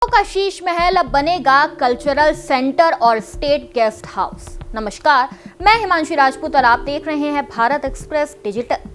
का शीश महल अब बनेगा कल्चरल सेंटर और स्टेट गेस्ट हाउस। नमस्कार, मैं हिमांशी राजपूत और आप देख रहे हैं भारत एक्सप्रेस डिजिटल।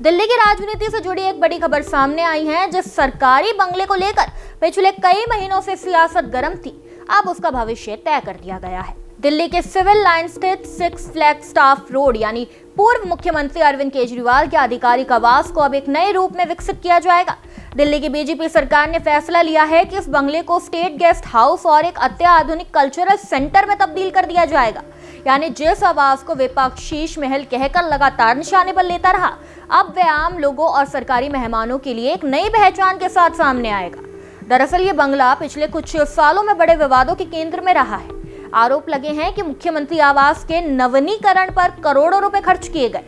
दिल्ली की राजनीति से जुड़ी एक बड़ी खबर सामने आई है। जिस सरकारी बंगले को लेकर पिछले कई महीनों से सियासत गर्म थी, अब उसका भविष्य तय कर दिया गया है। दिल्ली के सिविल लाइन स्थित 6 फ्लैगस्टाफ रोड यानी पूर्व मुख्यमंत्री अरविंद केजरीवाल के आधिकारिक आवास को अब एक नए रूप में विकसित किया जाएगा। दिल्ली की बीजेपी सरकार ने फैसला लिया है कि इस बंगले को स्टेट गेस्ट हाउस और एक अत्याधुनिक कल्चरल सेंटर में तब्दील कर दिया जाएगा। यानी जिस आवास को विपक्ष शीश महल कहकर लगातार निशाने पर लेता रहा, अब वे आम लोगों और सरकारी मेहमानों के लिए एक नई पहचान के साथ सामने आएगा। दरअसल ये बंगला पिछले कुछ सालों में बड़े विवादों के केंद्र में रहा है। आरोप लगे हैं कि मुख्यमंत्री आवास के नवीनीकरण पर करोड़ों रुपए खर्च किए गए।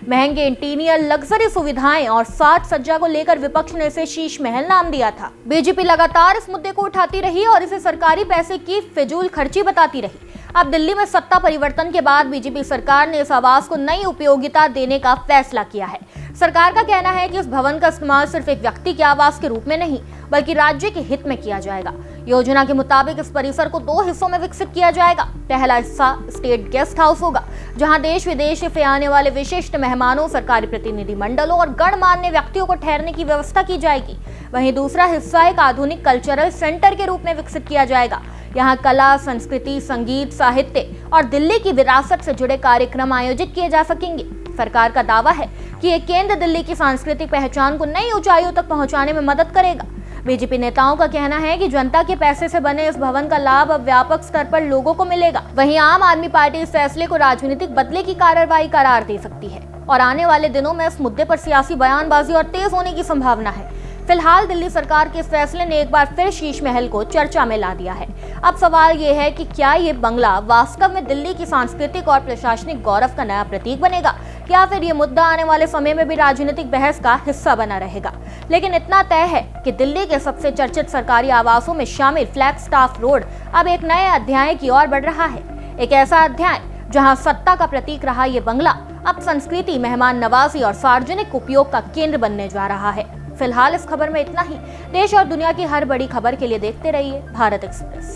महंगे इंटीरियर, लग्जरी सुविधाएं और साज सज्जा को लेकर विपक्ष ने इसे शीश महल नाम दिया था। बीजेपी लगातार इस मुद्दे को उठाती रही और इसे सरकारी पैसे की फिजूल खर्ची बताती रही। अब दिल्ली में सत्ता परिवर्तन के बाद बीजेपी सरकार ने इस आवास को नई उपयोगिता देने का फैसला किया है। सरकार का कहना है कि इस भवन का इस्तेमाल सिर्फ एक व्यक्ति के आवास के रूप में नहीं, बल्कि राज्य के हित में किया जाएगा। योजना के मुताबिक इस परिसर को 2 हिस्सों में विकसित किया जाएगा। पहला हिस्सा स्टेट गेस्ट हाउस होगा, जहां देश विदेश से आने वाले विशिष्ट मेहमानों, सरकारी प्रतिनिधि मंडलों और गणमान्य व्यक्तियों को ठहरने की व्यवस्था की जाएगी। वहीं दूसरा हिस्सा एक आधुनिक कल्चरल सेंटर के रूप में विकसित किया जाएगा। यहाँ कला, संस्कृति, संगीत, साहित्य और दिल्ली की विरासत से जुड़े कार्यक्रम आयोजित किए जा सकेंगे। सरकार का दावा है कि ये केंद्र दिल्ली की सांस्कृतिक पहचान को नई ऊंचाइयों तक पहुंचाने में मदद करेगा। बीजेपी नेताओं का कहना है कि जनता के पैसे से बने इस भवन का लाभ अब व्यापक स्तर पर लोगों को मिलेगा। वहीं आम आदमी पार्टी इस फैसले को राजनीतिक बदले की कार्रवाई करार दे सकती है और आने वाले दिनों में इस मुद्दे पर सियासी बयानबाजी और तेज होने की संभावना है। फिलहाल दिल्ली सरकार के इस फैसले ने एक बार फिर शीश महल को चर्चा में ला दिया है। अब सवाल ये है कि क्या ये बंगला वास्तव में दिल्ली की सांस्कृतिक और प्रशासनिक गौरव का नया प्रतीक बनेगा, या फिर ये मुद्दा आने वाले समय में भी राजनीतिक बहस का हिस्सा बना रहेगा। लेकिन इतना तय है कि दिल्ली के सबसे चर्चित सरकारी आवासों में शामिल फ्लैगस्टाफ रोड अब एक नए अध्याय की ओर बढ़ रहा है। एक ऐसा अध्याय जहां सत्ता का प्रतीक रहा ये बंगला अब संस्कृति, मेहमान नवाजी और सार्वजनिक उपयोग का केंद्र बनने जा रहा है। फिलहाल इस खबर में इतना ही। देश और दुनिया की हर बड़ी खबर के लिए देखते रहिए भारत एक्सप्रेस।